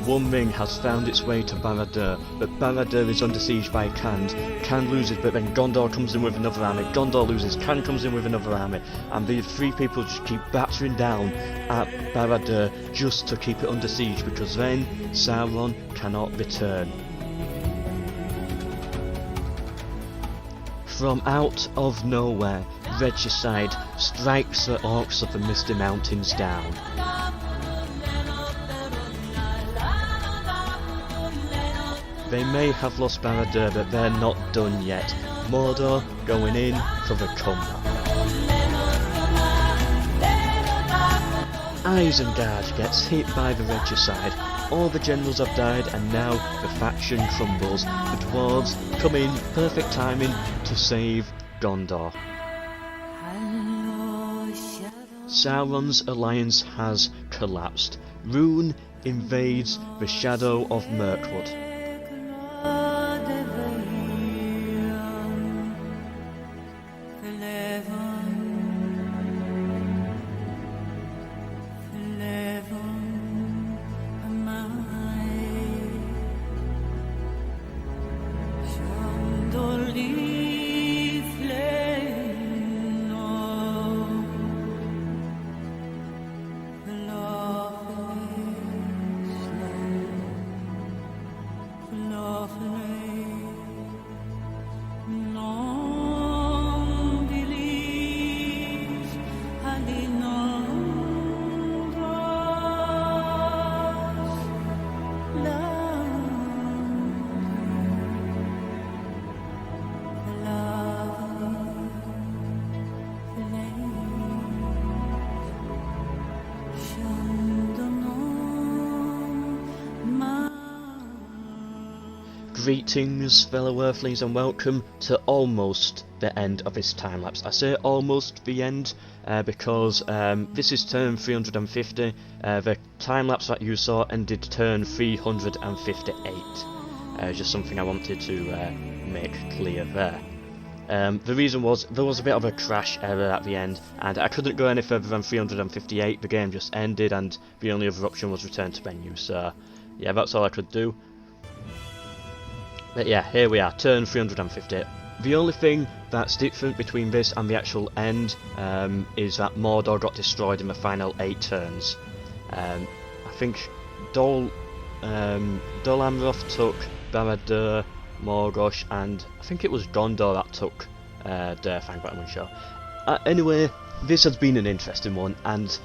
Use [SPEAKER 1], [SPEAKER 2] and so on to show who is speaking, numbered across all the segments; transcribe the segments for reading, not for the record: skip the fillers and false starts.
[SPEAKER 1] One Ring has found its way to Barad-dur, but Barad-dur is under siege by Khand. Khand loses, but then Gondor comes in with another army. Gondor loses, Khand comes in with another army, and the three people just keep battering down at Barad-dur just to keep it under siege, because then Sauron cannot return. From out of nowhere, Regicide strikes the orcs of the Misty Mountains down. They may have lost Barad-dur, but they're not done yet. Mordor going in for the comeback. Isengard gets hit by the Regicide. All the generals have died, and now the faction crumbles. The dwarves come in, perfect timing to save Gondor. Sauron's alliance has collapsed. Rhûn invades the shadow of Mirkwood. Greetings fellow earthlings and welcome to almost the end of this time-lapse. I say almost the end because this is turn 350, the time-lapse that you saw ended turn 358. Just something I wanted to make clear there. The reason was there was a bit of a crash error at the end and I couldn't go any further than 358, the game just ended and the only other option was return to menu, so yeah, that's all I could do. But yeah, here we are, turn 350. The only thing that's different between this and the actual end is that Mordor got destroyed in the final 8 turns. I think Dol Amroth took Barad-dur, Morgoth, and I think it was Gondor that took Durfang, but I'm unsure. Anyway, this has been an interesting one, and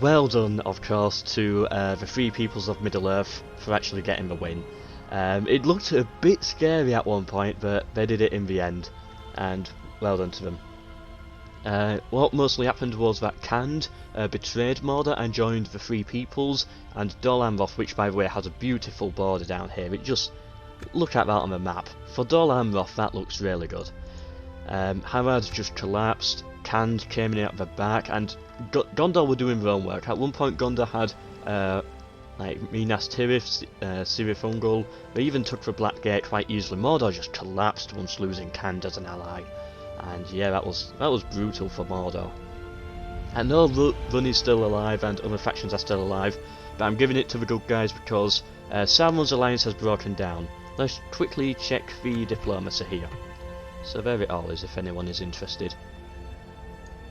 [SPEAKER 1] well done, of course, to the three peoples of Middle-earth for actually getting the win. It looked a bit scary at one point, but they did it in the end, and well done to them. What mostly happened was that Khand betrayed Mordor and joined the Three Peoples, and Dol Amroth, which by the way has a beautiful border down here, it just, look at that on the map. For Dol Amroth that looks really good. Harad just collapsed, Khand came in at the back, and Gondor were doing their own work. At one point Gondor had like Minas Tirith, Cirith Ungol, they even took the Black Gate quite easily. Mordor just collapsed once losing Khand as an ally, and yeah, that was brutal for Mordor. I know Rhûn is still alive and other factions are still alive, but I'm giving it to the good guys because Sauron's alliance has broken down. Let's quickly check the diplomacy here. So there it all is if anyone is interested.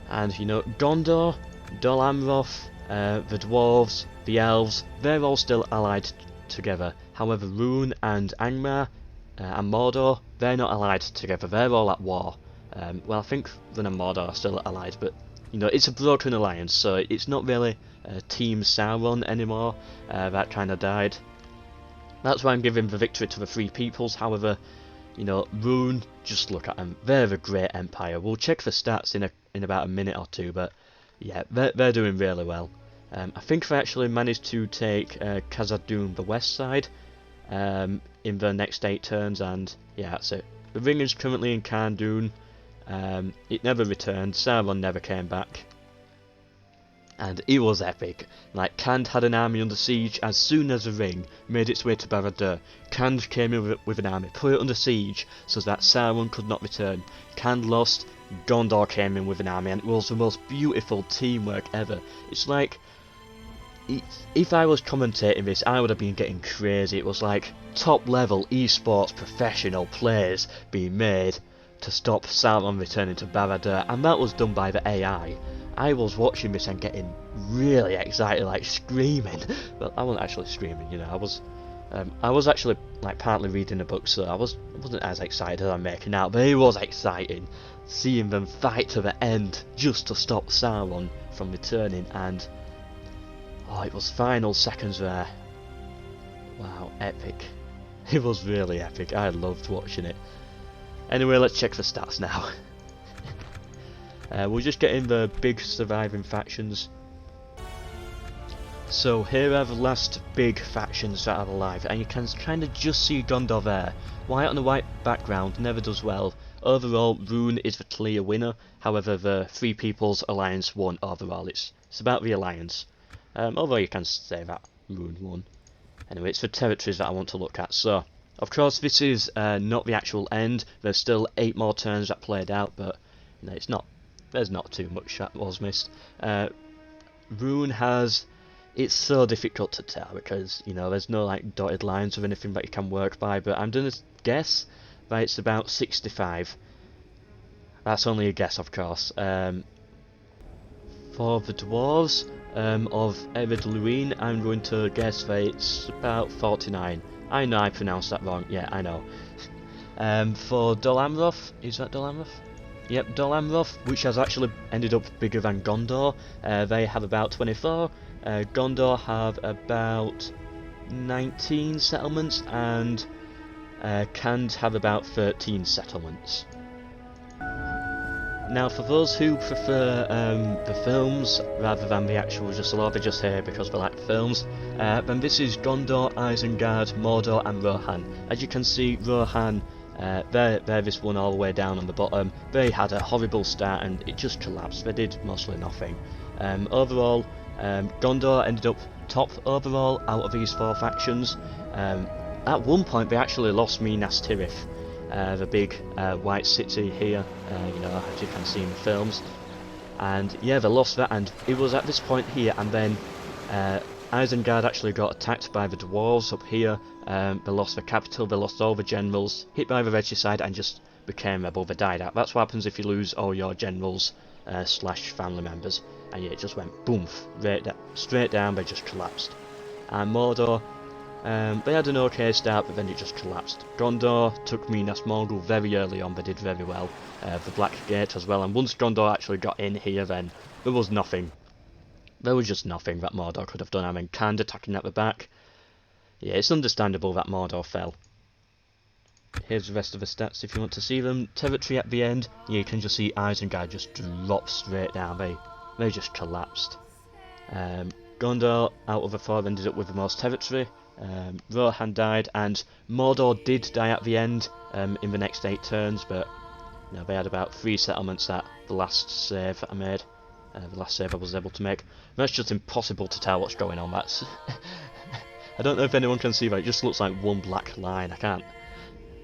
[SPEAKER 1] And you know, Gondor, Dol Amroth, the dwarves, the elves, they're all still allied together. However, Rhûn and Angmar and Mordor, they're not allied together, they're all at war. Well, I think Rhûn and Mordor are still allied, but you know, it's a broken alliance, so it's not really Team Sauron anymore. That kind of died. That's why I'm giving the victory to the Three Peoples. However, you know, Rhûn, just look at them, they're a great empire. We'll check the stats in about a minute or two, but yeah, they're doing really well. I think they actually managed to take Khazad-dûm, the west side, in the next 8 turns, and yeah, that's it. The ring is currently in Khand-dûm. It never returned, Sauron never came back. And it was epic. Like, Khand had an army under siege as soon as the ring made its way to Barad-dur. Khand came in with an army, put it under siege so that Sauron could not return. Khand lost, Gondor came in with an army, and it was the most beautiful teamwork ever. It's like if I was commentating this, I would have been getting crazy. It was like top level esports professional players being made to stop Sauron returning to Barad-dur, and that was done by the AI. I was watching this and getting really excited, like screaming. Well, I wasn't actually screaming, you know. I was actually like partly reading a book, so I wasn't as excited as I'm making out. But it was exciting seeing them fight to the end just to stop Sauron from returning, and oh, it was final seconds there. Wow, epic. It was really epic. I loved watching it. Anyway, let's check the stats now. We'll just get in the big surviving factions. So here are the last big factions that are alive, and you can kind of just see Gondor there. White on a white background never does well. Overall, Rune is the clear winner. However, the Three People's Alliance won overall. It's about the alliance. Although you can say that Rune won. Anyway, it's the territories that I want to look at. So, of course, this is not the actual end. There's still 8 more turns that played out, but you know, it's not. There's not too much that was missed. Rune has. It's so difficult to tell because you know there's no like dotted lines or anything that you can work by. But I'm gonna guess that it's about 65. That's only a guess, of course. For the dwarves of Ered Luin, I'm going to guess that it's about 49. I know I pronounced that wrong. Yeah, I know. For Dol Amroth, is that Dol Amroth? Yep, Dol Amroth, which has actually ended up bigger than Gondor. They have about 24. Gondor have about 19 settlements, and Khand have about 13 settlements. Now, for those who prefer the films rather than the actual just they're just here because they like the films, then this is Gondor, Isengard, Mordor and Rohan. As you can see, Rohan, they're this one all the way down on the bottom. They had a horrible start and it just collapsed. They did mostly nothing. Overall, Gondor ended up top overall out of these 4 factions. At one point they actually lost Minas Tirith, the big white city here, you know, as you can see in the films. And yeah, they lost that, and it was at this point here, and then Isengard actually got attacked by the dwarves up here. They lost the capital, they lost all the generals, hit by the regicide, and just became rebel. They died out. That's what happens if you lose all your generals slash family members. And yeah, it just went boom, straight down. They just collapsed. And Mordor, they had an okay start, but then it just collapsed. Gondor took Minas Morgul very early on. They did very well. The Black Gate as well. And once Gondor actually got in here, then there was nothing. There was just nothing that Mordor could have done. I mean, Khand attacking at the back. Yeah, it's understandable that Mordor fell. Here's the rest of the stats if you want to see them. Territory at the end, yeah, you can just see Isengard just drop straight down. They just collapsed. Gondor, out of the 4, ended up with the most territory. Rohan died, and Mordor did die at the end in the next 8 turns, but you know, they had about 3 settlements at the last save that I made. The last save I was able to make. That's just impossible to tell what's going on. That's I don't know if anyone can see that. It just looks like one black line. I can't.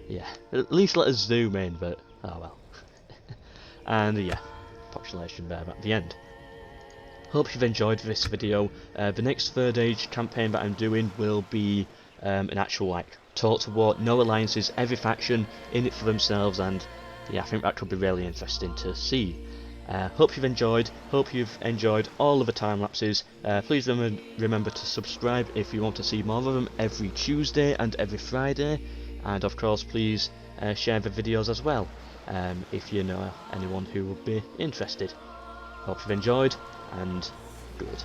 [SPEAKER 1] Yeah, at least let us zoom in, but oh well. And yeah, population there at the end. Hope you've enjoyed this video. The next Third Age campaign that I'm doing will be an actual like total war, no alliances, every faction in it for themselves, and yeah, I think that could be really interesting to see. Hope you've enjoyed. Hope you've enjoyed all of the time lapses. Please remember to subscribe if you want to see more of them every Tuesday and every Friday. And of course, please share the videos as well if you know anyone who would be interested. Hope you've enjoyed, and good.